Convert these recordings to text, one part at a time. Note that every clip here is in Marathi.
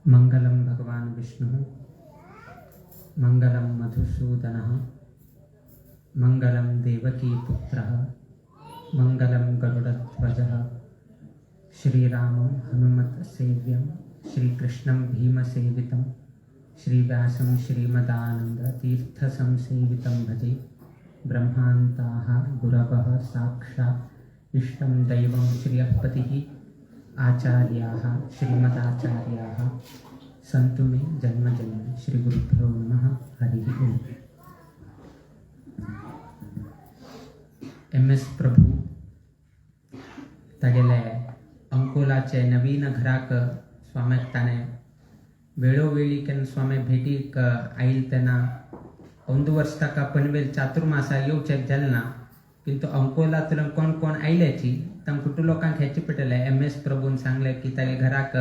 मंगलम भगवान विष्णु, मंगलम मधुसूदनः, मंगलम देवकी पुत्रः, मंगलम गरुडध्वजः, श्रीरामं हनुमत सेव्यं, श्रीकृष्णं भीमसेवितं, श्रीव्यासं श्रीमदानन्दतीर्थसंसेवितं भजे। ब्रह्मान्ताः गुरवः साक्षात् इष्टं दैवं श्रियःपतिः, आचार्याः श्रीमदाचार्याः सन्तु मे जन्मजन्म। श्रीगुरुभ्यो नमः। हरिः ओम्। MS प्रभू तागेले अंकोलाचे नवीन घराक स्वाम्याक ताणे वेळोवेळी केन स्वाम्या भेटीक आयल तेन्ना ಒಂದು ವರ್ಷ ತಕ ಪನ್ವೇಲ್ ಚಾತುರ್ಮಾಸ येवचेक जालें ना, किंतु अंकोलांतल्यान कोण कोण आयल्याची तांकां कुटू लोकांक हेची पेटयलें। MS प्रभून सांगलें की तागे घराक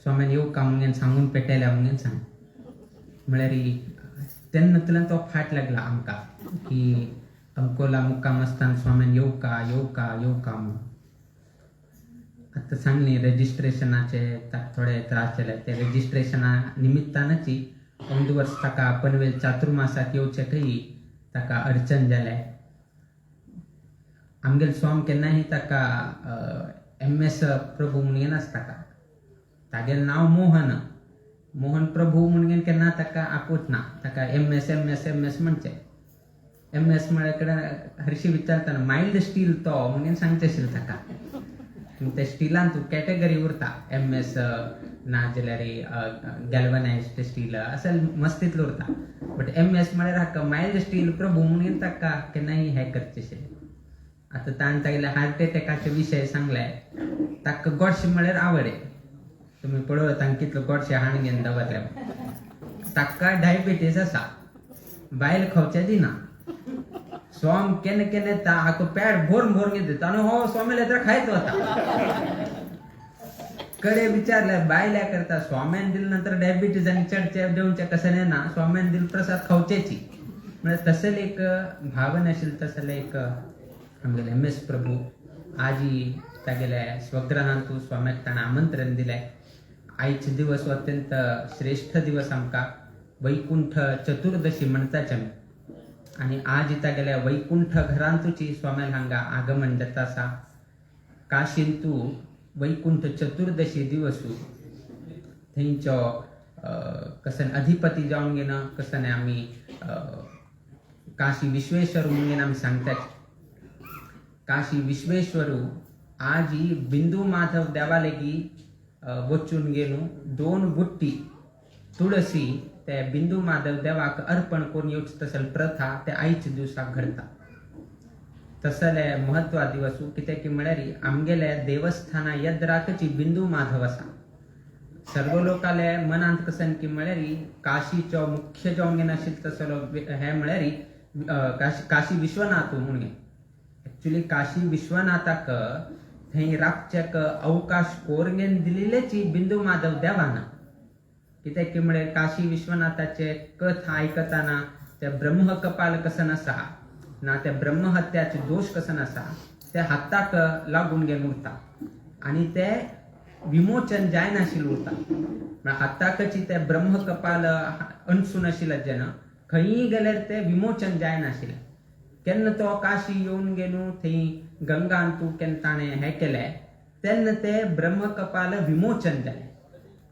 स्वाम्यान येवका म्हणून सांगून पेटयल्या म्हणून सांग म्हळ्यार तेन्नातल्यान तो फाट लागला आमकां की अंकोला मुक्काम आसतना स्वाम्यान येवका येवका येवका म्हणून। आतां सांगली रेजिस्ट्रेशनाचे थोडे त्रास जाले, ते रेजिस्ट्रेशना निमित्तानच ಒಂದು ವರ್ಷ ತಕ ಪನ್ವೇಲ್ ಚಾತುರ್ಮಾಸಕ್ಕೆ येवचेकय ताका अडचण जाले। आमगेल स्वाम केन्नाय ताका MS प्रभू म्हणून येनास तागेलें नांव मोहन, मोहन प्रभू म्हणून केन्ना ताका आपूच ना, ताका MS MS MS म्हणचे। MS म्हळ्यार हरशीं विचारतना मायल्ड स्टील तो म्हणून सांगचे आशिल्लें ताका। ते स्टिलान तूं कॅटेगरी उरता, MS ना जाल्यार गॅल्वनायज्ड स्टील असं मस्तीतलो उरता, बट MS म्हळ्यार हाका मायल्ड स्टील प्रभू म्हणून ताका केन्नाय हें करचेशें। आतां ताणें तागेल्या हार्ट एटॅकाचे विशय सांगले, ताका गोडशें म्हळ्यार आवडे। तुमी पळोवं तांकां कितलो गोडशें हाणगेन दवरल्या। ताका डायबिटीज आसा, बायल खावचें दिना। स्वाम केन्ना केन्ना ता हाको पॅड भरून भरून घेता आनी हो स्वामीला तर खायच होता। कडे विचारल्या बायल्या करता स्वाम्यान दिल नंतर डायबिटीज आणि चढच्या जेवणच्या कसं नाही ना, स्वाम्यान दिल प्रसाद खावचेची म्हणजे तसं एक भावना असेल, तसं एक आमगेले MS प्रभू आजी तागेल्या स्वग्रहांतू स्वाम्याक ताणें आमंत्रण दिलें। आयचे दिवस अत्यंत श्रेष्ठ दिवस आमकां वैकुंठ चतुर्दशी म्हणटाच आमी, आणि आज तागेल्या वैकुंठ घरांतूची स्वाम्यान हांगा आगमन जाता आसा। काशींतू वैकुंठ चतुर्दशी दिवसू थंयचो कसन अधिपती जावन घेना कसन आमी काशी विश्वेश्वर म्हणून आमी सांगतात। काशी विश्वेश्वरू आज ही बिंदू माधव देवा लेगी वचून गेलो 2 बुट्टी तुळसी ते बिंदू माधव देवाक अर्पण करून येवची तसल प्रथा ते आयच्या दिवसाक घडता। तसले महत्वा दिवसू कित्याक म्हळ्यार आमगेले देवस्थाना येद्राकची बिंदू माधव आसा। सर्व लोकाले मनांत कसन की म्हळ्यार काशीचो मुख्य जावन घेन आशिल्लो तसलो हे म्हळ्यार काशी विश्वनाथ म्हणून। एक्चुअली काशी विश्वनाथाक थंय रावचेक अवकाश कोरगेन दिलेलेची बिंदू माधव देवाना, कित्याक म्हळ्यार काशी विश्वनाथाचे कथा आयकताना ते ब्रह्म कपाल कसन आसा ना, त्या ब्रह्महत्याचे दोष कसन आसा ते हाताक लागून गेले उरता आणि ते विमोचन जाय नाशिल्लें उरता। हाताकची ते ब्रह्म कपाल अणसून आशिल्लें जेन्ना खंयी गेल्यार ते विमोचन जाय नाशिल्लें। केन्ना तो काशी येवन गेलो थंय गंगांतू केन्ना ताणें हें केलें तेन्ना ते ब्रह्म कपाल विमोचन जालें।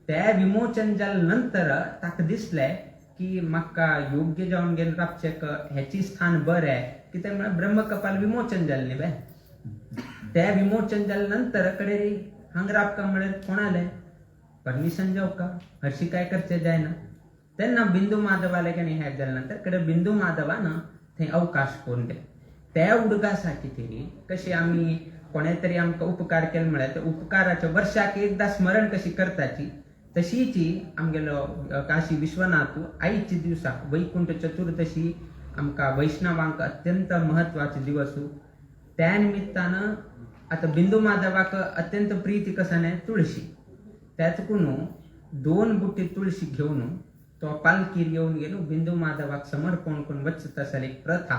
ते विमोचन जाले नंतर ताका दिसलें की म्हाका योग्य जावन गेले रावचेक हेची स्थान बरें, कित्याक म्हळ्यार ब्रह्म कपाल विमोचन जालें न्ही बे। ते विमोचन जाले नंतर कडेन हांगा रावका म्हळ्यार कोणालें परमिशन जावका, हरशीं कांय करचें जायना। तेन्ना बिंदू माधवाले केन्ना हें जालें नंतर कडेन बिंदू माधवान थंय अवकाश करून दिलें। त्या उदकासा कितें कशी आमी कोणे तरी आमकां उपकार केलो म्हळ्यार त्या उपकाराच्या वर्साक एकदां स्मरण कशी करताची, तशीची आमगेलो काशी विश्वनाथ आयच्या दिवसाक वैकुंठ चतुर्दशी आमकां वैष्णवांक अत्यंत महत्वाचे दिवस। त्या निमित्तानं आता बिंदू माधवाक अत्यंत प्रीती कसाने तुळशी, त्याचकून 2 बुट्टी तुळशी घेऊन तो पालखीर येऊन गेलो बिंदू माधवाक समर्पण करून वचत असा एक प्रथा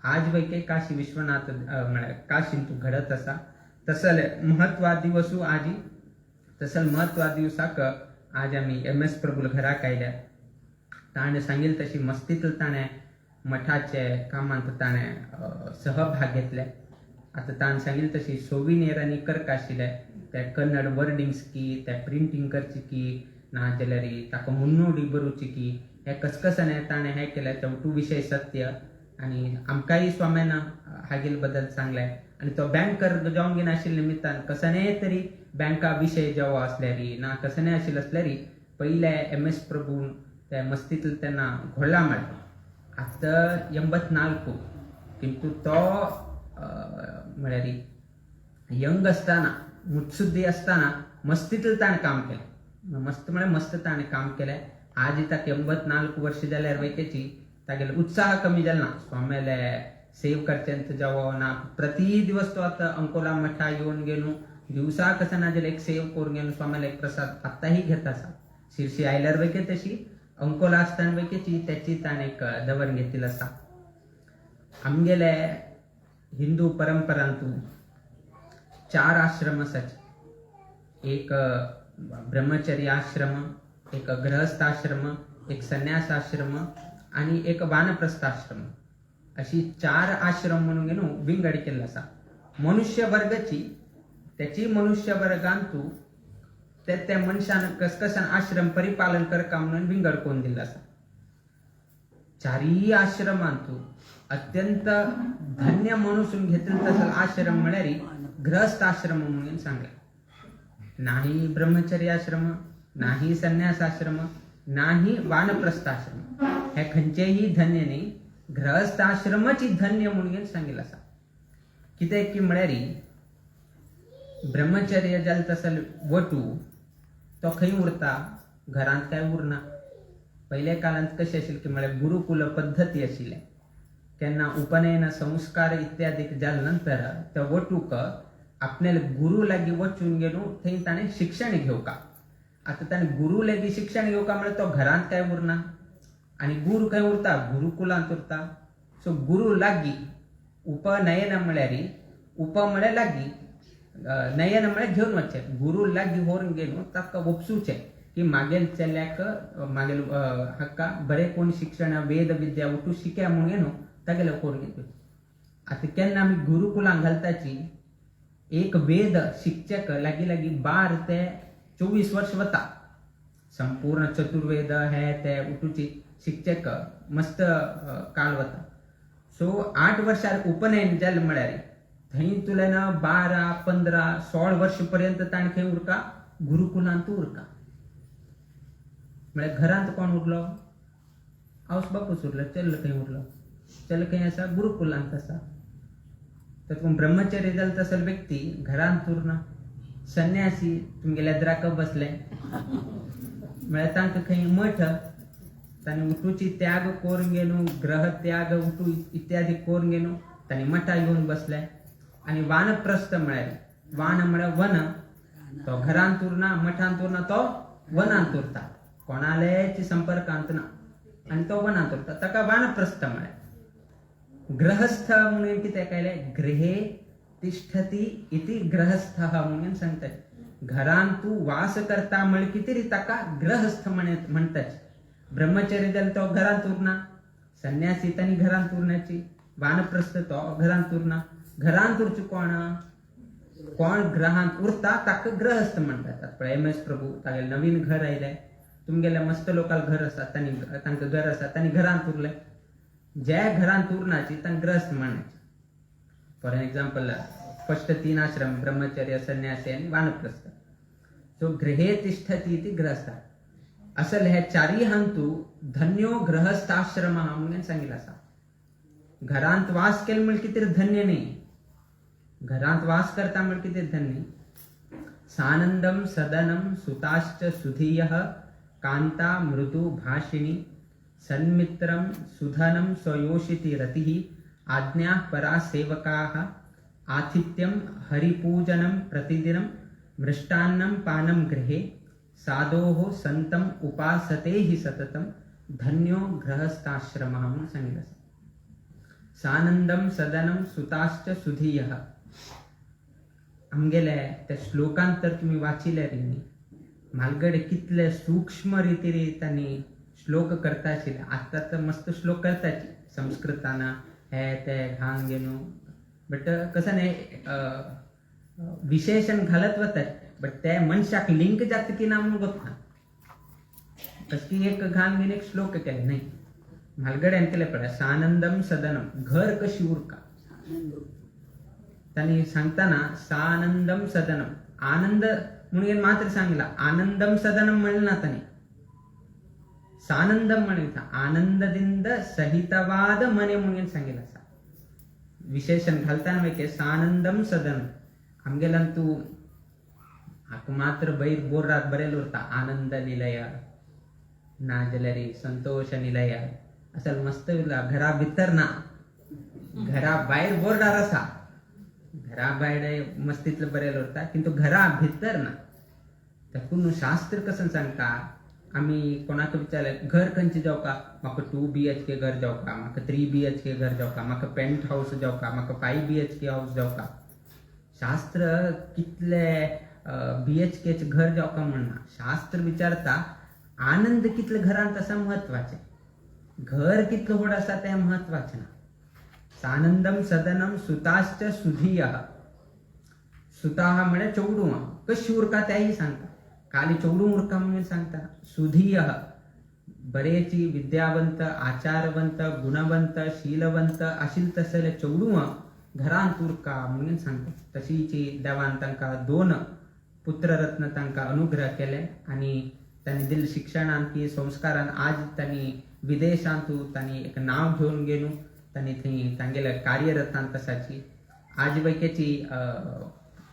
आज वैके काशी विश्वनाथ म्हळ्यार काशींतू घडत आसा। तसले महत्वा दिवसू आजी तसल महत्वा दिवसाक आज आम्ही MS प्रभूल घराक आयल्या. ताणे सांगेल तशी मस्तीतलं ताणे मठाचे कामांत ताणे सहभाग घेतले. आता ताण सांगेल तशी सोविनियरांनी करक आशिल्ले ते कन्नड वर्डिंग्स की ते प्रिंटिंग करची की ना जाल्यार ताका मुन्नोडी बरोवची की हे कसकसाने ताणे हे केले तेवटू विषय सत्य आणि आमकांय स्वाम्यान हागेल बद्दल सांगले. आणि तो बँकर जावन घेवन आशिल्ले निमित्तान कसने तरी बँका विषय जेव्हा असल्यारी ना कसने आशिल्ले असल्यारी पहिले MS प्रभून त्या मस्तीतलं त्यांना घोडला म्हळ्ळा. आता 84 किंतु तो म्हळ्यार यंग असताना मुत्सुद्दी असताना मस्तीतलं ताणें काम केलें. मस्त म्हळ्यार मस्त ताणें काम केलें. आज ताका 84 वर्ष जाल्यार वयकेची तागेलो उत्साह कमी जाला ना. स्वाम्याले सेव करचेंत जावो ना प्रति दिवस तो आता अंकोला मठा येवन गेलो दिवसा कसं ना जाल्यार एक सेव करून गेलो स्वाम्याला एक प्रसाद आत्ताही घेत आसा. शिरशी आयल्यार वयके तशी अंकोला आसतना वयकेची त्याची ताणें एक दवर घेतिल्लो आसा. आमगेले हिंदू परंपरांतू 4 आश्रम आसात. एक ब्रह्मचर्य आश्रम, एक गृहस्थ आश्रम, एक संन्यास आश्रम आणि एक वानप्रस्थ आश्रम अशी 4 आश्रम म्हणून घेऊन विंगड केल्लो आसा. मनुष्य वर्गाची त्याची मनुष्य वर्गांतू त्या मनशान कसकसान आश्रम परिपालन करका म्हणून विंगड करून दिल्लो आसा. 4ही आश्रमांतू अत्यंत धन्य म्हणून घेतलं तसं आश्रम म्हळ्यार गृहस्थ आश्रम म्हणून सांगला. नाही ब्रह्मचर्य आश्रम, नाही संन्यास आश्रम, नाही वानप्रस्थ आश्रम हे खंयचेही धन्य नाही. गृहस्थ आश्रमच धन्य म्हणून सांगितलं आसा. कित्याक की म्हळ्यार ब्रह्मचर्य जालें तसं वटू तो खंय उरता, घरांत काय उरना. पयल्या काळांत कशें आशिल्लें की म्हळ्यार गुरुकुल पद्धती आशिल्ले. केन्ना उपनयन संस्कार इत्यादी जाले नंतर त्या वटूक आपल्याला गुरु लागीं वचून गेलो थंय ताणें शिक्षण घेवका. आता ताणें गुरु लागीं शिक्षण घेवका म्हळ्यार तो घरांत काय उरना आणि गुरु खंय उरता, गुरुकुलांत उरता. सो गुरु लागीं उपनयन म्हळ्यार उप म्हळ्यार लागीं, नयन म्हळ्यार घेवन वचचे. गुरु लागीं व्हरून गेलो ताका वपसूचे की मागेल चल्याक मागेल हाका बरें कोण शिक्षण वेद विद्या उठू शिक्या म्हणून घेनो तागेलो करून घेतलो. आता केन्ना आमी गुरुकुलांक घालताची एक वेद शिक्षक लागीं 12 ते 24 वर्ष वता. संपूर्ण चतुर्वेद हे ते उठूची शिक्षक मस्त काळ वता. सो 8 वर्षार उपनयन जालें म्हळ्यार थंय तुलें 12, 15, 16 वर्ष पर्यंत ताणें खंय उरका, गुरुकुलांत उरका. म्हळ्यार घरांत कोण उरलो, आवस बापूच उरलो. चल्ल खंय उरलो, चल्ल खंय आसा, गुरुकुलांत आसा. तर ब्रह्मचर्य जालें तसो व्यक्ती घरांत उरना. संन्यासी तुमगेल्या द्राक बसले म्हळ्यार तांकां खंय मठ तांणी उठूची त्याग करून गेलो, ग्रह त्याग उठू इत्यादी करून गेलो तांणी मठा येवन बसले. आणि वानप्रस्थ म्हळ्यार वान म्हळ्यार वन, तो घरांत उरना, मठांत उरना, तो वनांत उरता. कोणालेच संपर्कांत ना आणि तो वनांत उरता, ताका वानप्रस्थ म्हळ्यार. गृहस्थ म्हणून कितें केलें, गृहे तिष्ठती इति गृहस्थः म्हणून सांगतात. घरांत तू वास करता म्हळ्यार कितें ताका गृहस्थ म्हणटात. ब्रह्मचर्य जाल्यार तो घरांत उरना, संन्यासी तांणी घरांत उरण्याची, वानप्रस्थ तो घरांत उरना. घरांत उरचे कोण ग्रहांत उरता ताका गृहस्थ म्हणटात. आता MS प्रभू तागेले नवीन घर आयले, तुमगेल्या मस्त लोकांक घर आसा तांकां घर आसा तांणी घरांत उरले. जे घरांत उरनाची तांकां गृहस्थ म्हणायचे. फॉर एक्झाम्पल फर्स्ट 3 आश्रम ब्रह्मचर्य, संन्यासी आणि वानप्रस्थ. सो गृहे तिष्ठती इति गृहस्थ. असल हे 4ही हांतू धन्यो गृहस्थ आश्रम म्हणून सांगितलं आसा. घरांत वास केले म्हळ्यार कितें धन्य नाही. घरांत वास करता म्हळ्यार कितें धन्य. सानंदम सदनम सुताश्च सुधीयः कांता मृदु भाषिणी सन्मित्रम सुधनम स्वयोषिति रतिः आज्ञा परा सेवकाः आतिथ्यम हरिपूजनम प्रतिदिनम मृष्टान्नम पानम गृहे साधोः संतम उपासते हि सततम धन्यो गृहस्थाश्रमः म्हणून सांगितलं. सानंदम सदनम सुताश्च सुधीयः आमगेले त्या श्लोकांत तर तुम्ही वाचिले न्ही. म्हालगडे कितले सूक्ष्म रितीने त्यांनी श्लोक करता आशिल्ले. आत्ता तर मस्त श्लोक करताची संस्कृताना हे ते घाण गेलो, बट कसं नाही विशेषण घालत वतात बट त्या मनशाक लिंक जात की ना म्हणून गोत ना. तशी एक घाण घेऊन एक श्लोक केले नाही म्हालगड्यान केले पडा सानंदम सदनम घर कशी उरका. त्यांनी सांगताना सानंदम सदनम आनंद म्हणून मात्र सांगला. आनंदम सदनम म्हणलं ना त्यांनी सानंदम म्हणता आनंदದಿಂದ सहितवाद मने म्हणून सांगितलं. विशेषण घालताना वेके सानंदम सदनम आमगेलंतू हाक मात्र बैर बोर्डात बरेल होता आनंद निलय नाजलरी संतोष निलय असल मस्त घरा भितर ना घरा बाहेर बोर्डार असा घरा बाहेर मस्तीतलं बरेल होता किंतु घरा भितर ना तर पूर्ण शास्त्र कसं सांगता. आम्ही कोणाक विचारलं घर खंयचे जाऊ का, म्हाका 2 BHK घर जाऊ का, म्हाका 3 BHK घर जाऊ का, म्हाका पेंट हाऊस जाऊ का, म्हाका 5 BHK हाऊस जाऊ का. शास्त्र कितले BHK घर जाऊ का म्हणणं. शास्त्र विचारता आनंद कितले घरांत असा महत्वाचे, घर कितलं होड असा ते महत्वाचे ना. सानंदम सदनम सुताश्च सुधीय. सुता म्हणजे चौडू कशी उरका त्याही सांगता. खाली चौडू उरका म्हणून सांगता. सुधीय बरेची विद्यावंत आचारवंत गुणवंत शीलवंत अशील तसले चौडू घरांत उरका म्हणून सांगता. तशीची देवान तांकां 2 पुत्ररत्न तांकां अनुग्रह केले आणि त्यांनी दिल शिक्षणान की संस्कारान आज त्यांनी विदेशांतू त्यांनी एक नाव घेऊन गेलो. त्यांनी थंय तांगेल्या कार्यरतान तसाची आज वैकेची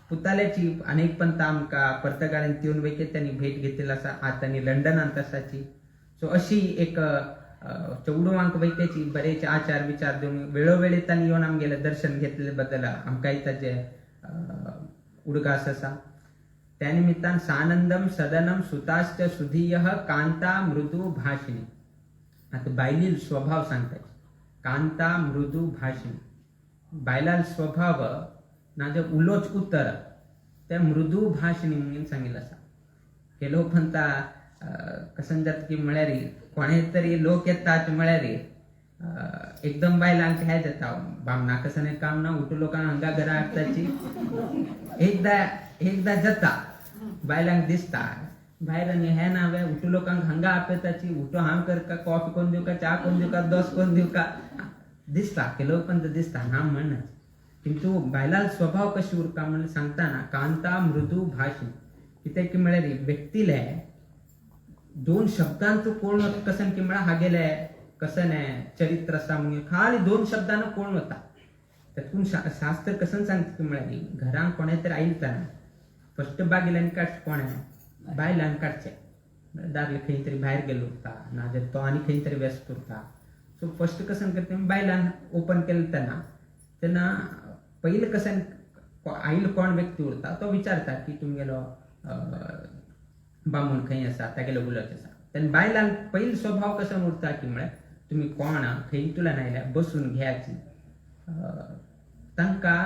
पुताल्याची अनेक पंत आमकां पर्तगाळीन तिवन वैके त्यांनी भेट घेतलेला असा. आज त्यांनी लंडनात तसाची. सो अशी एक चौडवांक वैकेची बरेच आचार विचार देऊन वेळोवेळी त्यांनी येऊन आमगेले दर्शन घेतले बद्दल आमकांय ताचे उडगास असा. त्या निमित्तान सानंदम सदनम सुताश्च सुधीय कांता मृदू भाषिणी. आता बायलील स्वभाव सांगतात. कांता मृदू भाषिणी बायलाल स्वभाव ना जे उलोच उत्तर त्या मृदू भाषिणी म्हणून सांगितलं असा. हे लोक म्हणता कसं जात की म्हळ्यारी कोणे तरी लोक येतात म्हळ्यारी एकदम बायलांक हे जाता बामना कसं नाही काम ना उठू लोकांना हंगा घरा हाडताची एकदा जाता बायलांक दिसता बाहेर हे नाव उठू लोकांक हंगा आपताची उठो हांव करका कॉफी कोण देऊ का चहा कोण देऊ का दोस कोण देऊ का दिसता के लोक पण दिसता ना म्हणणं. किंतु बायलाल स्वभाव कशी उरका म्हणून सांगताना कांता मृदू भाषी कित्याक की म्हळ्यार व्यक्तीले 2 शब्दांत कोण कसं की म्हळ्यार हागेले कसं नाही चरित्र असा म्हणून खाली 2 शब्दानं कोण होता. त्यातून शास्त्र कसं सांगता की म्हळ्यार घरांक कोणे तरी आयलताना फर्स्ट बागिलांनी काढ कोण आहे बायलांक काढचे दादले खंय तरी बाहेर गेलो उरता ना जर तो आणि खंय तरी व्यस्त उरता. सो फर्स्ट कसं करते बायलान ओपन केलं त्यांना पहिलं कसं आईल कोण व्यक्ती उरता तो विचारता की तुमगेलो बामून खंय आसा तागेलो उलच आसा. तेन्ना बायलांक पहिलं स्वभाव कसं उरता की म्हळ्यार तुम्ही कोण खंय तुला नायल्या बसून घ्यायची. तांकां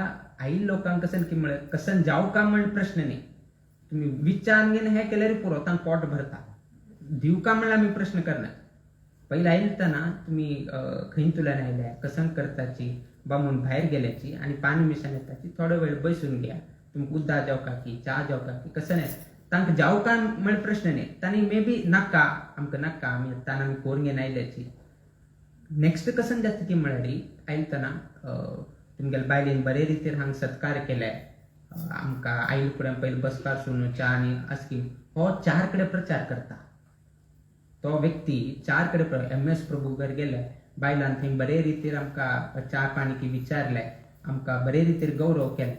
आई लोकांक कसं की म्हळ्यार कसं जाऊ का म्हण प्रश्न नाही. तुम्ही विचार घेऊन हे केल्यार पुरो तांकां पोट भरता. दिव का म्हणल्यार आम्ही प्रश्न करणार. पहिला आयलताना तुम्ही खंय तुला नायल्या कसं करताची बामून बाहेर गेल्याची आणि पाणी मिशान येताची थोडो वेळ बसून घ्या. तुमकां उदक जाव का की च्या जाव का की कसं नाही तांकां जाऊ का म्हण प्रश्न नाही. तांणी मे बी नाका आमकां नाका आमी ताना आमी कोण घेवन आयल्याची. नेक्स्ट कसं जाता की म्हळ्यार आयलताना तुमगेल्या बायलेन बरे रितीन हांगा सत्कार केल्याय आमकां आईल फुड्यान पयलीं बसपाक सोडून च्या आनी आस्कीम हो 4 कडेन प्रचार करता. तो व्यक्ती 4 कडेन MS प्रभू घर गेले बायलान थंय बरे रितीन आमकां च्या पाणी की विचारले आमकां बरे रितीन गौरव केले.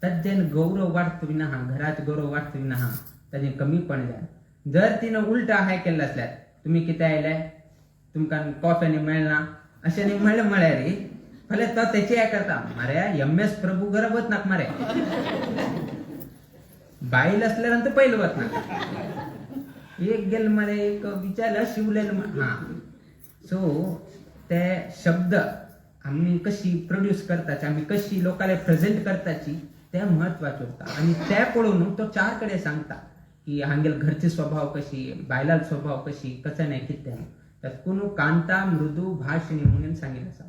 ताजेन गौरव वाडतो विना हा घराचो गौरव वाडतो विना हा ताजें कमीपण जाय. जर तिनं उलटा हाय केल्लो आसल्यार तुमी कितें आयले तुमकां कॉफी मेळना अशें न्ही म्हणलें म्हळ्यार फाल्यां तो तेची हें करता मरे MS प्रभू घर वचनाक मरे बायल असल्यानंतर पयलीं वचनाक एक गेल मरे एक विचारलं शिवलेलं हा. सो ते शब्द आम्ही कशी प्रोड्यूस करताची आम्ही कशी लोकांना प्रेझेंट करताची ते महत्वाचे होता. आणि त्या पळोवन तो 4 कडे सांगता की हांगेल घरचे स्वभाव कशी बायलाल स्वभाव कशी कसं नाही कितें त्यात कोण कांता मृदू भाषिणी म्हणून सांगितलं असा.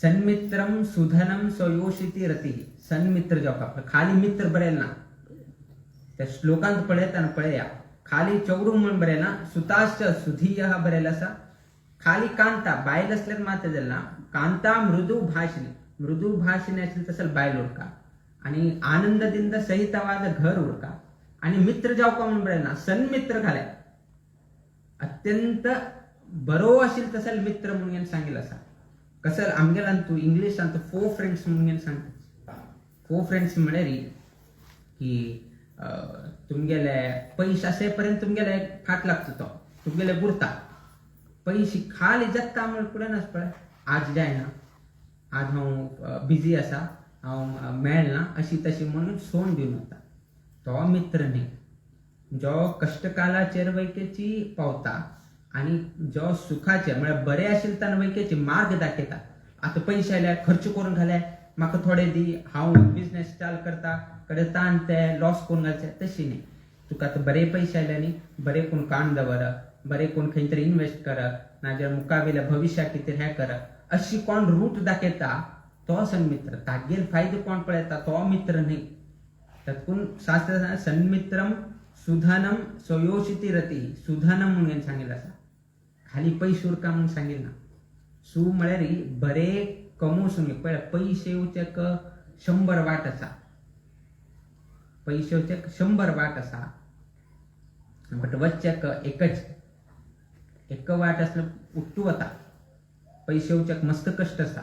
सन्मित्रम सुधनम स्वयोषिती रती. सन्मित्र जावं खाली मित्र बरेल ना त्या श्लोकांत पळयताना पळया खाली चौडू म्हणून बरेल ना सुताश्च सुधीय बरेल असा. खाली कांता बायल असल्यार मात्र जाल ना कांता मृदू भाषिणी. मृदू भाषिणी असेल तसं बायल उरका आणि आनंदದಿಂದ सहितवाद घर उरका आणि मित्र जावका म्हणून बरेल ना सन्मित्र घालाय अत्यंत बरो असेल तसं मित्र म्हणून सांगितलं असा. कसं आमगेला तू इंग्लिश सांगतो 4 फ्रेंड्स म्हणून सांगतो. 4 फ्रेंड्स म्हळ्यार की तुमगेले पैसे असेपर्यंत तुमगेले फाट लागतो तो तुमगेले बुरता पैसे खाली जगता म्हणून पुढे नस पळय आज जायना आज हांव बिझी असा हांव मेळना अशी तशी म्हणून सोन दिवन वता. तो मित्र न्ही जो कष्टकालाचेर वैकेची पावता आणि जो सुखाचे म्हणजे बरे असेल तेन्ना वैकेची मार्ग दाखयता. आता पैसे आले खर्च करून घाले म्हाका थोडे दी हांव बिझनेस चाल करता कडे ताण ते लॉस करून घालचे तशी न्ही. तुका आतां बरे पैसे आयले न्ही बरे कोण काण दवर बरे कोण खंय तरी इन्वेस्ट कर नाजाल्यार मुखावेल्या भविश्याक कितें हें कर अशी कोण रूट दाखयता तो सन्मित्र. तागेर फायदो कोण पळयता तो मित्र न्ही. तातून शास्त्र सन्मित्रम सुधनम स्वयोषिती रती. सुधनम म्हणून सांगितलं असा खाली पैसे उरका म्हणून सांगितलं. सु म्हळ्यार बरे कमोवसून पळय पैसे येवचेक 100 वाट आसा. पैसे येवचेक 100 वाट आसा बट वचचेक एक वाट असलं उठ्ठू वता. पैसे येवचेक मस्त कष्ट आसा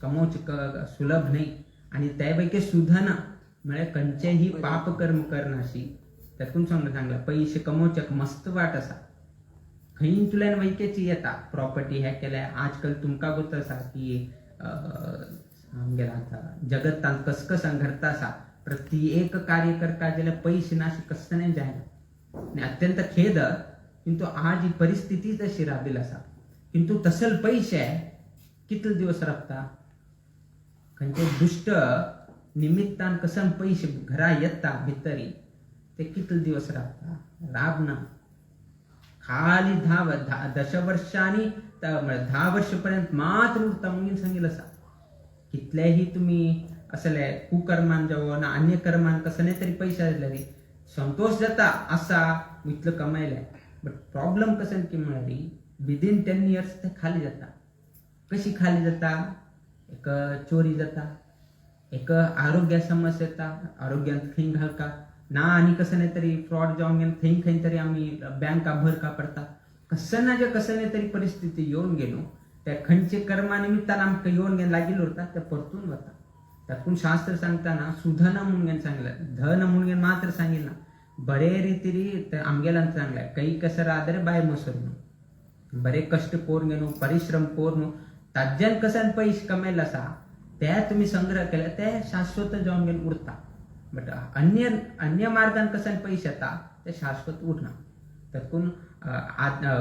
कमोवचेक सुलभ नाही आणि त्या पैकी सुधन म्हळ्यार खंयचेही पाप कर्म करनाशी. त्यातून सांगलं पैसे कमोवचेक मस्त वाट आसा. खंयतल्यान वैकेची येता प्रॉपर्टी हे केल्या आजकाल तुमकां गोत आसा की आमगेला आता जगतांत कसकसां घडता आसा प्रत्येक कार्य करता जाल्यार पैसे नाशी कसं नाही जायना. आणि अत्यंत खेद किंतु आज ही परिस्थिती तशी राबिल आसा. किंतु तसल पैसे कितले दिवस राबता खंयचे दुष्ट निमित्तान कसं पैसे घरा येता भितरी ते कितले दिवस राबता राबना. खाली 10 वर्षांनी 10 वर्षपर्यंत मात्र उरता म्हणून सांगितलं असा. कितलेही तुम्ही असले कुकर्मान जावं ना अन्य कर्मान कसं नाही तरी पैसे आले संतोष जाता असा इतलं कमायलंय बट प्रॉब्लेम कसं की म्हणाली विदिन 10 years ते खाली जाता. कशी खाली जाता एक चोरी जाता एक आरोग्य समस्या येता आरोग्यात खंय घालका ना आणि कसं नाही तरी फ्रॉड जाऊन गेलं थंय खंय तरी आम्ही बँका भरका पडता कसं ना जे कसं नाही तरी परिस्थिती येऊन गेलो त्या खंयचे कर्मानिमित्तान आमकां येऊन गेलं लागील उरता ते परतून वता. त्यातून शास्त्र सांगताना सुधन म्हणून सांगितलं धन म्हणून मात्र सांगितलं बरे रितीरी आमगेला सांगलाय काही कसं रादरे बाय मसरून बरे कष्ट कोरून गेलो परिश्रम कोरून ताज्यान कसं पैसे कमायला असा त्या तुम्ही संग्रह केला ते शाश्वत जाऊन गेलं उरता. बट अन्य मार्गान कसं पैसे येता ते शाश्वत उरना. त्यातून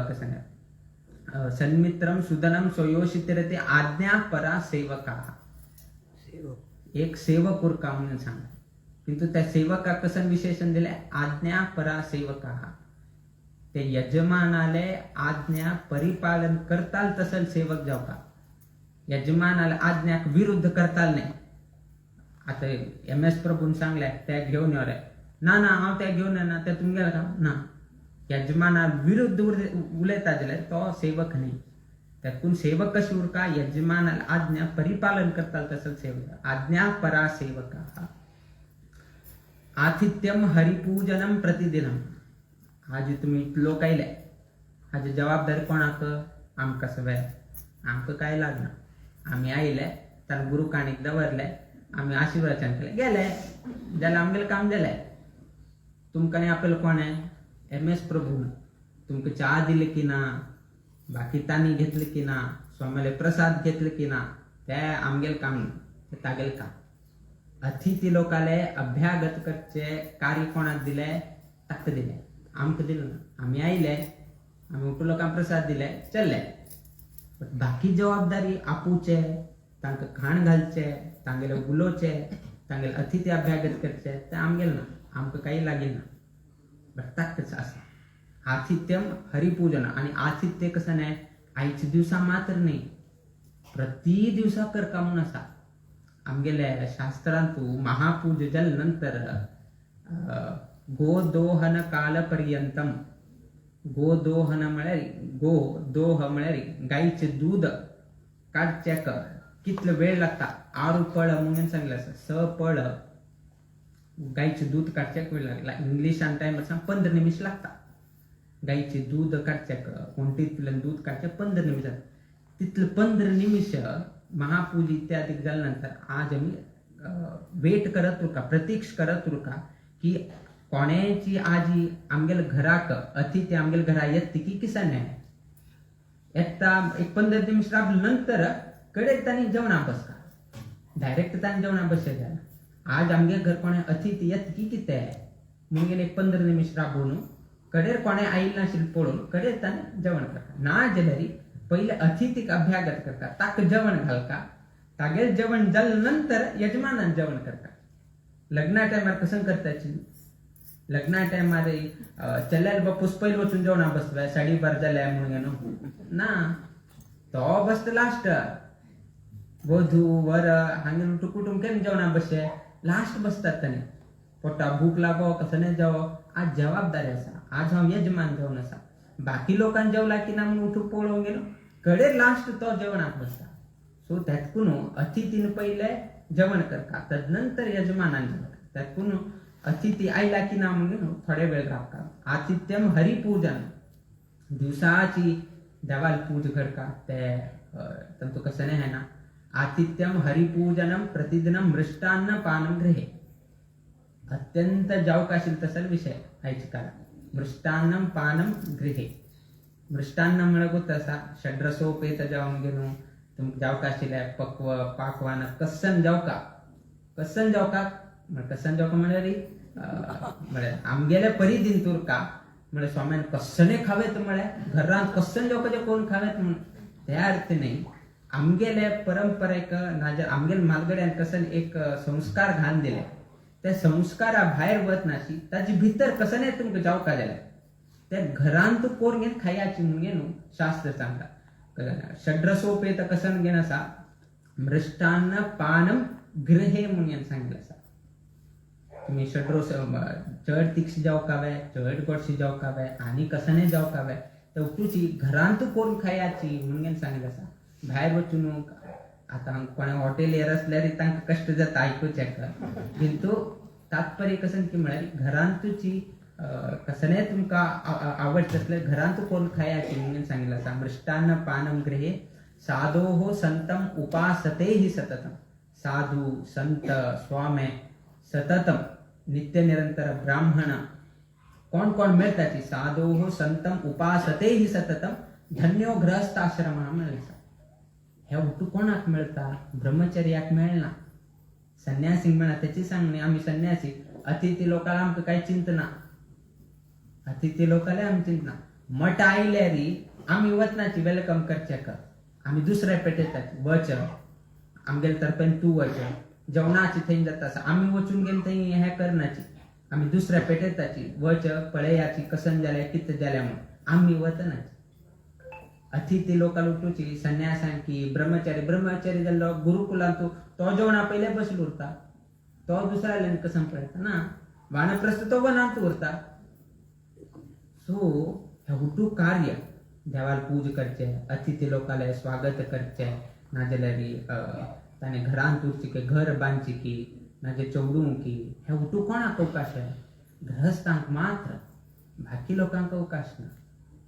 कसं नाही सन्मित्रम सुधनम स्वयोषितरते आज्ञा परा सेवका. एक सेवक उरका म्हणून सांगा. किंतु त्या सेवका कसं विशेषण दिले आज्ञा परा सेवका. ते यजमानाले आज्ञा परिपालन करताल तसल सेवक जावका. यजमानाला आज्ञाक विरुद्ध करताल नाही. आता MS प्रभून सांगलाय त्या घेऊन येणार ना हांव त्या घेऊन येना त्या तुमगेला का ना यजमाना विरुद्ध उलयता जाल्यार तो सेवक न्ही. त्यातून सेवक कशी उरका यजमानाला आज्ञा परिपालन करताल तसं सेवक आज्ञा परा सेवका. आतिथ्यम हरिपूजनम प्रतिदिनम. आज तुम्ही लोक आयले हाजी जबाबदारी कोणाक आमकां सगळ्या आमकां काय लागना. आम्ही आयले ताका गुरू काणीक दवरले आम्ही आशीर्वचन केले गेले जाल्यार आमगेलें काम जालें. तुमकां आपयलें कोणें MS प्रभून तुमकां च्या दिले की ना बाकी तांणी घेतले की ना स्वामीले प्रसाद घेतले की ना ते आमगेलें काम ते तागेलें काम. अतिथी लोकाले अभ्यागत करचे कार्य कोणाक दिले ताका दिले आमकां दिलो ना. आमी आयले आमी उठून लोकांक प्रसाद दिले चल्ले. बट बाकी जबाबदारी आपूचे तांकां खाण घालचे तांगेले उलोवचे तांगेले अतिथी अभ्यागत करचे ते आमगेलें ना आमकां काही लागील ना. ताकच असा आतिथ्यम हरिपूजन. आणि आतिथ्य कसं नाही आईच्या दिवसा मात्र नाही, प्रति दिवसा करका म्हणून असा. आमगेल्या शास्त्रांतू महापूज जल नंतर गोदोहन कालपर्यंतम, गोदोहन म्हळ्यार गोदोह म्हळ्यार गाईचे दूध काडच्याक कितलो वेळ लागता. 6 पळ म्हणून सांगलं असं, 6 पळ गाईचे दूध काडच्याक वेळ लागला. इंग्लिशान टाइम असा 15 निमिष लागता. गाईचे दूध काडच्याक कोणतीतल्यान दूध काडच्याक 15 निमिष जाता. तिथलं 15 निमिष महापूज इत्यादी झाल्यानंतर आज आम्ही वेट करत उरका, प्रतीक्ष करत उरका की कोणाची आजी आमगेल घराक अतिथी आमगेल घरा येते की किसा नाही येता. एक 15 निमिष राबलं नंतर कडे तानी जेवणा बसका, डायरेक्ट तानी जेवणा बसायच्या. आज आमगे घर कोणे अतिथी येत की कितें म्हणून एक 15 निमिष राबून कडेर कोणे आईल नाशिल पळून कडेर तानी जेवण करता. ना जाल्यार पहिले अतिथीक अभ्यागत करता, ताक जेवण घालका, तागेल जेवण जाल् नंतर यजमानान जेवण करता. लग्ना टायमार कसं करताची, लग्ना टायमार चल्यार बापूस पयली वचून जेवणा बसता, साडी बार जाल्या म्हणून ना, तो बसता लास्ट. वधू वर हांगे कुटुंब केन्ना जेवणा बसचे लास्ट बसतात ताणी. पोटा भूक लागो कसं नाही जावो आज जबाबदारी असा, आज हांव यजमान जावन असा. बाकी लोकांनी जेवला की ना म्हणून उठून पळोवन गेलो कडे लास्ट तो जेवणाक बसता. सो त्यातून अतिथीन पहिले जेवण करता, तदनंतर यजमानान जेवण. त्यातून अतिथी आयला की ना म्हणून थोडे वेळ राबता. आतिथ्यम हरिपूजन, दिवसाची देवाल पूज करता ते तंतु कसं नाही आहे ना. आतिथ्यम हरिपूजनम प्रतिदिनम मृष्टान्न पानम गृहे. अत्यंत जावकाशील तसल विषय आयची काळात. मृष्टान्नम पानम गृहे. मृष्टान्न म्हणत तसा षड्रसोपेत जाऊन गेलो तुम जावकाशिल्या पक्व पाकवान कसन जावका, कसन जावका कसन जावका म्हळ्यार आमगेले परी दिन तुरका म्हळ्यार स्वाम्यान कस्सने खावेत म्हळ्यार घरांत कस्सन जावकाचे कोण खावेत म्हण त्या अर्थ नाही. आमगेले परंपरेक नाजर आमगेल मालगड्यान कसन एक संस्कार घालन दिले, त्या संस्कारा भायर वत नाशी ताची भितर कसं नाही तुमकां जावका जाल्यार त्या घरांत कोर घेन खायाची म्हणून शास्त्र सांगता. षड्रसोपेत कसं घेन असा मृष्टान्न पानम गृहे म्हणून सांगितलं असा. तुम्ही षड्रस चड तिक्षी जावकावे, चड गोडशी जावकावे आणि कसं नाही जावकावे तर तुझी घरांत कोण खायाची म्हणून सांगितलं असा. भायर वचून आता कोणा हॉटेल येर असल्यार तांकां कष्ट जाता आयकूचेक, किंतु तात्पर्य कसं की म्हळ्यार घरांतूची कसं तुमकां आवडत असल्यार घरांत कोण खायाची म्हणून सांगितलं असा. मृष्टान्न पानम गृहे साधोः संतम उपासते ही सततम. साधू संत स्वामे सततम नित्य निरंतर ब्राह्मण कोण कोण मिळताची. साधोः संतम उपासते ही सततम धन्यो गृहस्थाश्रम मिळता. हे उठू कोणाक मिळता, ब्रह्मचर्याक मेळना, संन्यासीक मेळना. त्याची सांगणे आम्ही संन्यासी अतिथी लोकांना आमकां काही चिंतना, अतिथी लोकांना आमी चिंतना. मठ आयल्यारी आमी वचनाची वेलकम करचेक, आमी दुसऱ्या पेटयताची वच आमगेले तर्फेन तूं वच. जेवणाची थंय जाता आसा आमी वचून गेन थंय हे करनाची, आमी दुसऱ्या पेटयताची वच पळयाची कसन जाल्या कितें जाल्या म्हणून आमी वचनाची. अतिथी लोकांना उठूची संन्यासांकी ब्रह्मचारी जाल्लो गुरुकुलांत तो जेवणा पयले बसलो उरता, तो दुसऱ्याल्यान कसं पळयता ना. वानप्रस्थ तो वनांत उरता. सो हे हुटू कार्य देवाल पूज करचे, अतिथी लोकांना स्वागत करचे, नाजाल्यार ताणे घरांत उरची की घर बांदची की नाजे चवडूं की हे हुटू कोणाक अवकाश आहे, गृहस्थांक मात्र, बाकी लोकांक अवकाश ना.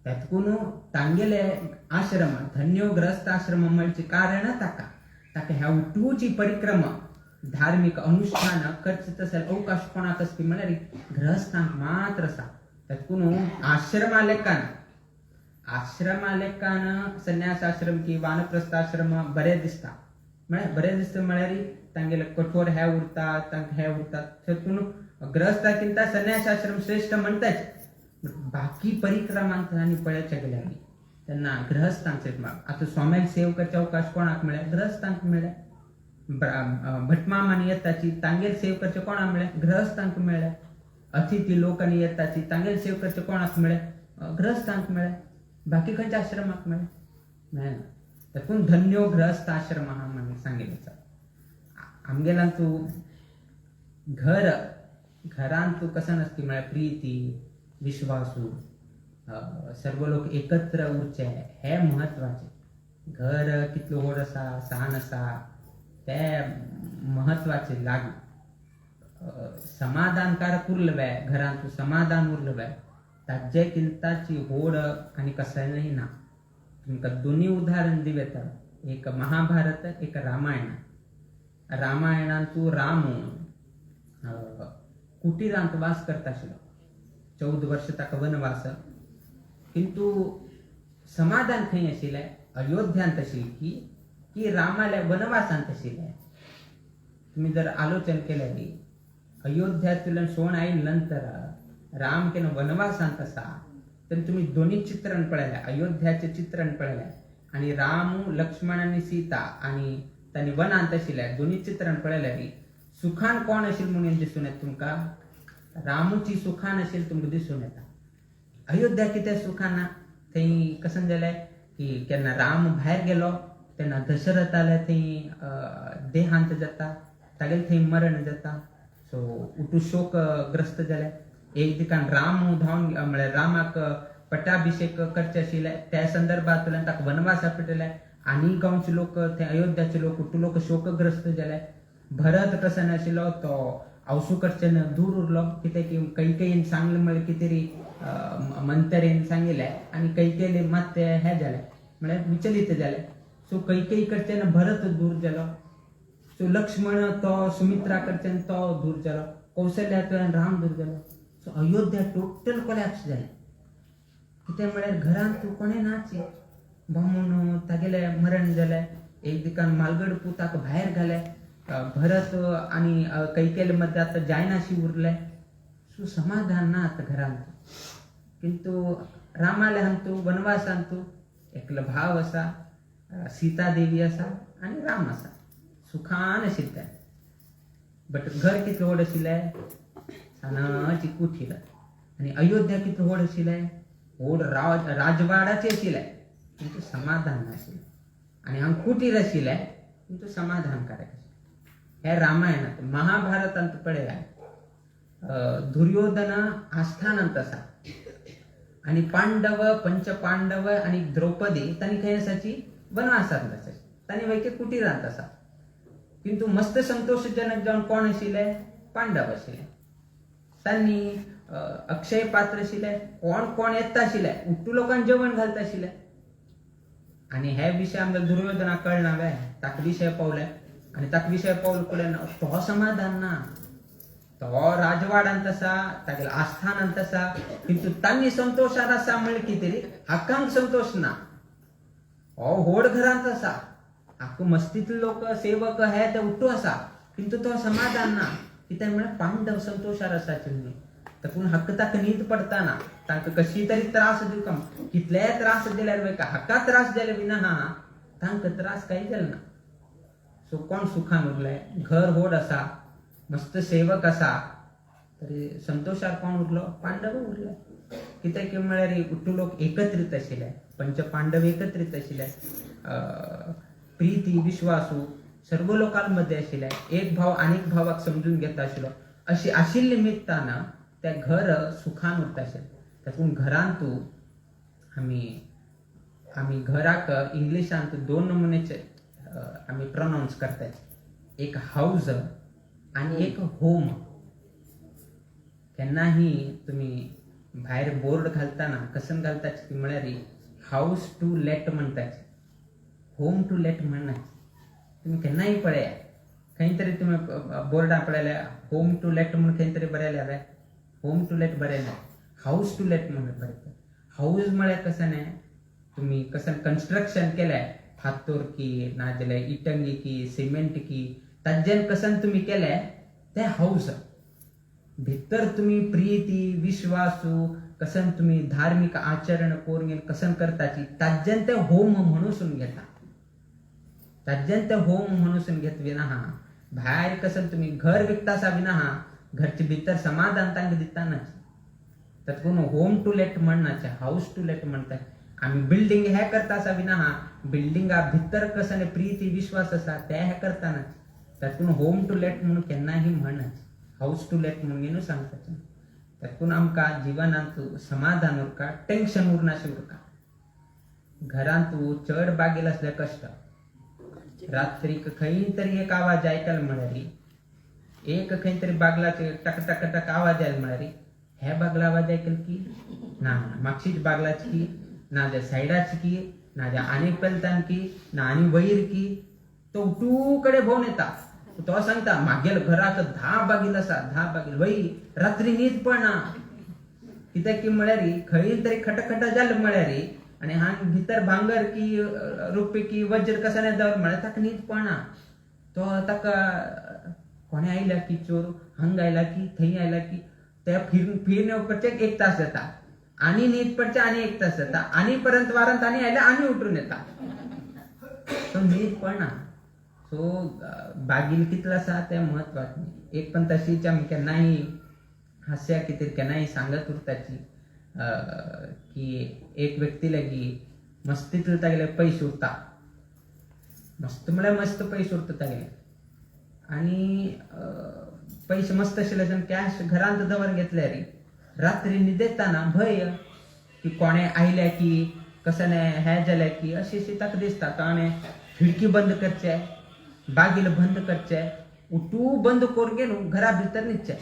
त्यातून तांगेले आश्रम धन्यो ग्रस्त आश्रम म्हणचे कारण ताका ह्या उठूची परिक्रमा धार्मिक अनुष्ठान करचे तसेल अवकाश कोणाक असती म्हळ्यार गृहस्थांक मात्र असा. त्यातून आश्रमालेकान संन्यास आश्रम की वानप्रस्थ आश्रम बरे दिसता म्हळ्यार बरे दिसता म्हळ्यार तांगेले कठोर हे उरता तांकां हे उरतात. त्यातून गृहस्थांकिंत संन्यास आश्रम श्रेष्ठ म्हणटाच. बाकी परिक्रमांत आनी पळयचे गेल्यार तेन्ना गृहस्थांचे आता स्वाम्याक सेव करचे अवकाश कोणाक मेळ्ळे, गृहस्थांक मेळ्ळे. भटमामानी येताची तांगेर सेव करचे कोणाक मेळ्ळे, गृहस्थांक मेळ्ळे. अतिथी लोकांनी येताची तांगेल सेव करचे कोणाक मिळे गृहस्थांक मिळे बाकी खंयच्या आश्रमाक मिळे मेळना देखून धन्यो गृहस्थ आश्रम हा म्हणून सांगितलं आमगेला तू घरान तू कसं नसती म्हळ्यार प्रीती विश्वासू सर्व लोक एकत्र उरचे हे महत्वाचे घर कितलो व्हड आसा सान आसा ते महत्वाचे लागू समाधानकारक उरलं बाय घरान तू समाधान उरलं बाय ताजे किंताची होड आणि कसायनही ना तुमकां दोन्ही उदाहरण दिले तर एक महाभारत एक रामायण रामायणान तू राम कुटिरांत वास करता आशिल्लो 14 वर्ष ताका वनवास किंतु समाधान खंय आशिल्लें अयोध्यांत आशिल्ली की रामाल्या वनवासांत आशिल्लें तुम्ही जर आलोचन केलें की अयोध्यातल्यान सोण आयिल्ले नंतर राम केन्ना वनवासांत आसा तर तुम्ही दोन्ही चित्रण पळयलें अयोध्याचें चित्रण पळयलें आणि राम लक्ष्मण आणि सीता आणि तांणी वनांत आशिल्ले दोन्ही चित्रण पळयलें की सुखान कोण आशिल्लो म्हणून दिसून येता तुमकां रामूची सुखान आशिल्ली तुमकां दिसून येता अयोध्या कितें सुखान ना थंय कसन जालें की केन्ना राम भायर गेलो तेन्ना दशरथाले थंय देहांत जाता तागेले थंय मरण जाता सो उठू शोकग्रस्त जाले एक दिकान राम धांवन म्हळ्यार रामाक पट्टाभिषेक करचे आशिल्ले त्या संदर्भांतल्यान ताका वनवास आपयले आनी गांवचे लोक ते अयोध्याचे लोक उठू लोक शोकग्रस्त जाले भरत कसो नाशिल्लो तो अवसू कडच्यान दूर उरलो कित्याक की कैकेयीन सांगलें म्हळ्यार कितें तरी मंत्रेन सांगिल्लें आनी कैकेयीले मात ते हे जालें म्हळ्यार विचलीत जालें सो कैकेयी कडच्यान भरत दूर जालो सो लक्ष्मण तो सुमित्रा कडच्यान तो दूर जालो कौशल्यातल्यान राम दूर जालो सो अयोध्या टोटल कोलॅप्स जालें कितें म्हळ्यार घरांत तूं कोणें नाची बामून तागेले मरण जालें एक दिकान मालगड पुताक भायर घाले भरत आणि कैकेयी मध्ये आता जायनाशी उरले सो समाधान ना आता घरांत किंतु रामाले हांतू वनवास हांतू एकलो भाव आसा सीता देवी आसा आणि राम आसा सुखान आशिल्ले बट घर कितलें व्हड आशिल्लें सानाची कुटीर आणि अयोध्या कितलें व्हड आशिल्लें व्हड राजवाडाचें आशिल्लें किंतु समाधान नाशिल्लें आणि हांगा कुटीर आशिल्लें किंतु समाधानकारक आशिल्लें हे रामायणात महाभारतांत पळयल्यार दुर्योधन आस्थानांत आसा आणि पांडव पंचपांडव आणि द्रौपदी तांणी खंय आसाची वनवासांत आसा तांणी वैके कुटिरांत आसा किंतु मस्त संतोषजनक जावन कोण आशिल्ले पांडव आशिल्ले तांणी अक्षय पात्र आशिल्ले कोण कोण येता आशिल्ले उट्टू लोकांक जेवण घालता आशिल्ले आणि हे विशय आमकां दुर्योधनाक कळना वे ताका विशय पावले आणि ताका विशय पावले फुडें तो समाधान ना तो राजवाडांत आसा तागेले आस्थानांत आसा किंतु तांणी संतोशार आसा म्हळ्यार कितें तरी हाकांक संतोष ना हो व्हड घरांत आसा हाका मस्तीतले लोक सेवक हे ते उट्टू आसा किंतु तो समाधान ना कित्याक म्हळ्यार पांडव संतोशार आसाचे न्ही देखून हक्क ताका न्हीद पडटा ना तांकां कशी तरी त्रास दिवका कितलेय त्रास दिल्यार वयका हाका त्रास जाले विना तांकां त्रास कांय जाले ना सो कोण सुखान उरले घर व्हड आसा मस्त सेवक आसा तरी संतोशार कोण उरलो पांडव उरले कित्याक म्हळ्यार उट्टू लोक एकत्रीत आशिल्ले पंच पांडव एकत्रीत आशिल्ले प्रीती विश्वासू सर्व लोकां मध्ये आशिल्ले एक भाव आनीक भावाक समजून घेता आशिल्लो अशी आशिल्ले निमित्तान ते घर सुखान उरता आशिल्लें देखून घरांतू आमी घराक इंग्लिशांत 2 नमुनेचे आमी प्रोनाउन्स करतात एक हाऊस आणि एक होम केन्नाही तुम्ही भायर बोर्ड घालताना कसन घालताचे म्हळ्यार हाऊस टू लेट म्हणटाचे होम टू लेट म्हणनाचे तुम्ही केन्नाय पळया खंय तरी तुम्ही बोर्डा पळयल्या होम टू लेट म्हणून खंय तरी बरयल्या हांवें होम टू लेट बरयना हाऊस टू लेट म्हणून बरयता हाऊस म्हळ्यार कसन तुम्ही कसन कन्स्ट्रक्शन केलें फातोर की नाजाल्यार इटंगी की सिमेंट की ताजेन कसन तुम्ही केले ते हाऊस भितर तुम्ही प्रीती विश्वासू कसन तुम्ही धार्मिक आचरण करून कसन करताची ताजेन ते होम म्हणून घेता ताजेन ते होम म्हणून घेत विना भायर कसन तुम्ही घर विकतासा विना घरचे भितर समाधान तांकां दितानाच तातूंत होम टू लेट म्हणनाचे हाऊस टू लेट म्हणटा आमी बिल्डिंग हे करता आसा विना हा बिल्डिंगा भितर कसं प्रीती विश्वास आसा ते हे करतानाच तातूंत होम टू लेट म्हणून केन्नाही म्हणनाच हाऊस टू लेट म्हणून सांगताचे तातूंत आमकां जिवनांत समाधान उरता टेन्शन उरनाशें उरता घरांत चड बागेल असल्या कष्ट रात्रीक खंय तरी एक आवाज आयकल म्हळ्यार एक खंय तरी बागलाचे टक टक टक आवाज आयल म्हळ्यार हे बागला आवाज आयकल की ना मागचीच बागलाची की ना त्या सायडाची की ना त्या आनी पेलतान की ना आनी वयर की तो उठू कडे भोवन येता तो सांगता मागेल घराक 10 बागील आसा 10 बागील वय रात्री न्हीद पडना कित्याक की म्हळ्यार खंय तरी खटखट जालें म्हळ्यार आनी हांग भितर भांगर की रुपी की वज्र कसाने दवर म्हळ्यार ताका न्हीद पडना तो ताका कोणे आयल्या की चोर हांग आयला की थंय आयला की ते फिरून येवपाचे 1 तास जाता आनी न्हीद पडचे आनी 1 तास जाता आनी पर्यंत वारांत आनी आयल्या आनी उठून येता तो न्हीद पडना सो बागील कितलो आसा तें म्हत्वाचें एक पण तशीच आमी केन्नाय हास्य कितें केन्नाय सांगत उरताची की एक व्यक्ती लागीं मस्त तितले तागेले पयशे उरता मस्त म्हळ्यार मस्त पयशे उरता तागेले आनी पयशे मस्त आशिल्ले कॅश घरांत दवरून घेतल्यार रात्री न्हिदेताना भंय की कोणे आयले की कसले हे जाले की अशी ताका दिसता ताणें खिडकी बंद करचे बागील बंद करचे उठू बंद करून घेवन घरा भितर न्हिदचे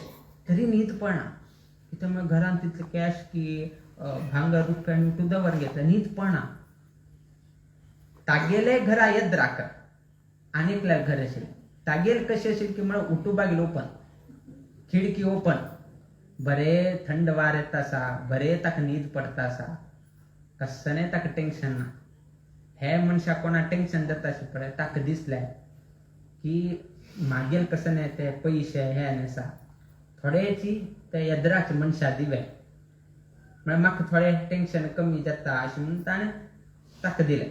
तरी न्हीद पडना कित्याक म्हळ्यार घरांत तितले कॅश की भांगर रुपया उठू दवरून घेतले न्हीद पडना तागेले घरा येद्राक आनीक घर आशिल्ले तागेल कशें आशिल्लें की म्हळ्यार उठू बागील ओपन खिडकी ओपन बरे थंड वार येता आसा बरे ताका न्हीद पडटा आसा कसलें ताका टेन्शन ना हे मनशाक कोणाक टेन्शन जाता आशिल्लें ताका दिसलें की मागेल कसलें ते पयशे हे आसा थोडेची ते येद्राचे मनशा दिवे म्हळ्यार म्हाका थोडें टेन्शन कमी जाता अशें म्हणून ताणें ताका दिलें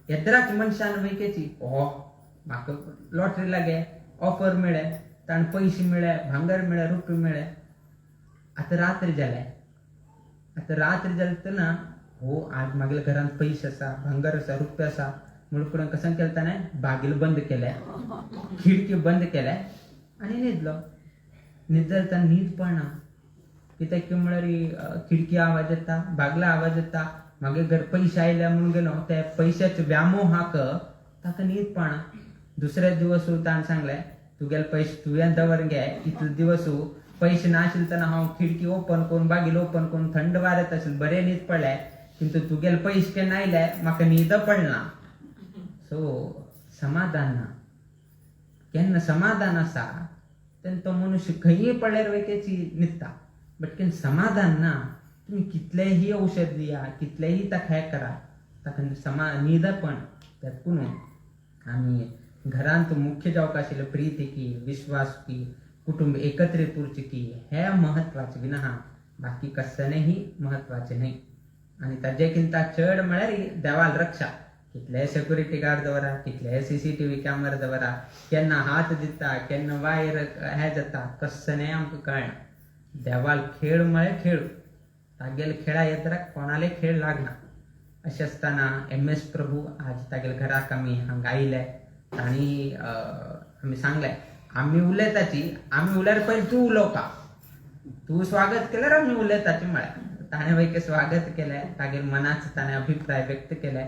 येद्राच्या मनशान वयकेची म्हाका लॉटरी लागे ऑफर मेळे ताणें पयशे मेळे भांगर मेळे रुपये मेळे आतां रात्री जाले तेन्ना आज मागेल्या घरांत पयशे आसा भांगर आसा रुपये आसा म्हणून करून कशें केलें ताणें बागील बंद केले खिडकी बंद केले आनी न्हिदलो न्हीद जाल्यार ताणें न्हीद पडना कित्याक की म्हळ्यार खिडकी आवाज येता बागला आवाज येता मागे घर पयशे आयले म्हणून गेलो ते पयशाचे व्यामोहाक ताका न्हीद पडना दुसरे दिवस ताणें सांगलें तुगेले पयशे तुवें दवर घे इतले दिवस पयशे नाशिल्ले तेन्ना हांव खिडकी ओपन करून बागील ओपन करून थंड वार येता आशिल्लें बरें न्हीद पडलें किंतु तुगेले पयशे केन्ना आयले म्हाका न्हीद पडना सो समाधान ना केन्ना समाधान आसा तेन्ना तो मनुष्य खंयी पडल्यार वयकेची न्हिदता बट केन्ना समाधान ना तुमी कितलेही औषध दिया कितलेही ताका हें करा ताका न्हीद पण तातूंत आमी घरांत मुख्य जावपाक आशिल्लें प्रीती की विश्वास की कुटुंब एकत्रीत उरचे की हे महत्वाचे विना बाकी कसलेंही महत्वाचे न्हय आनी ताजेकिंता चड म्हळ्यार देवाल रक्षा कितले सेक्युरिटी गार्ड दवरा कितले CCTV कॅमेरा दवरा केन्ना हात दिता केन्ना वायर हे जाता कसलेंय आमकां कळना देवाल खेळ म्हळ्यार खेळ तागेले खेळा येद्राक कोणाले खेळ लागना अशें आसतना MS प्रभू आज तागेले घराक आमी हांगा आयले आनी आमी सांगलें आमी उलयताची आमी उल्यार पयलीं तूं उलोवपा तूं स्वागत केल्यार आमी उलयताची म्हळ्यार ताणें वयके स्वागत केलें तागेले मनाचो ताणें अभिप्राय व्यक्त केले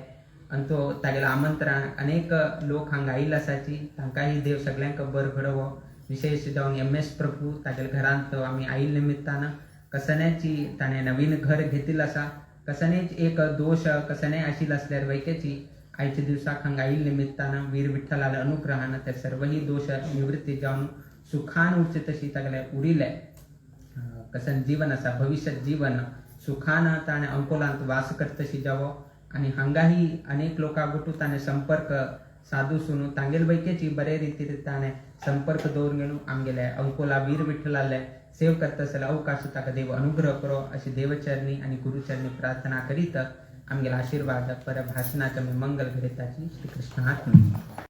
आनी तो तागेलें आमंत्रण अनेक लोक हांगा आयिल्ले आसाची तांकांय देव सगळ्यांक बरें घडोवो विशेश जावन MS प्रभू तागेले घरांत आमी आयिल्ले निमित्तान कसन्याची ताणें नवीन घर घेतिल्लें आसा कसनेच एक दोश कसनेय आशिल्लो आसल्यार वयकेची आयच्या दिवसाक हांगा आयिल्ले निमित्तान वीर विठ्ठलाल्या अनुग्रहान ते सर्वही दोष निवृत्ती जावन सुखान उरचे तशी तागेले उरिले कसन जीवन आसा भविष्य जीवन सुखान ताणें अंकोलांत वास करतशी जावो आनी हांगाही अनेक लोकां गुटू ताणें संपर्क साधू सुनू तांगेल वयकेची बरे रितीन ताणें संपर्क दवरून घेवन आमगेले अंकोला वीर विठ्ठलाले सेव करता आसतना अवकाश ताका देव अनुग्रह करो अशी देवचरणी आनी गुरुचरणी प्रार्थना करीत आमगेले आशीर्वाद पर भाशणाचे मंगल करीताची श्री कृष्ण आत्मा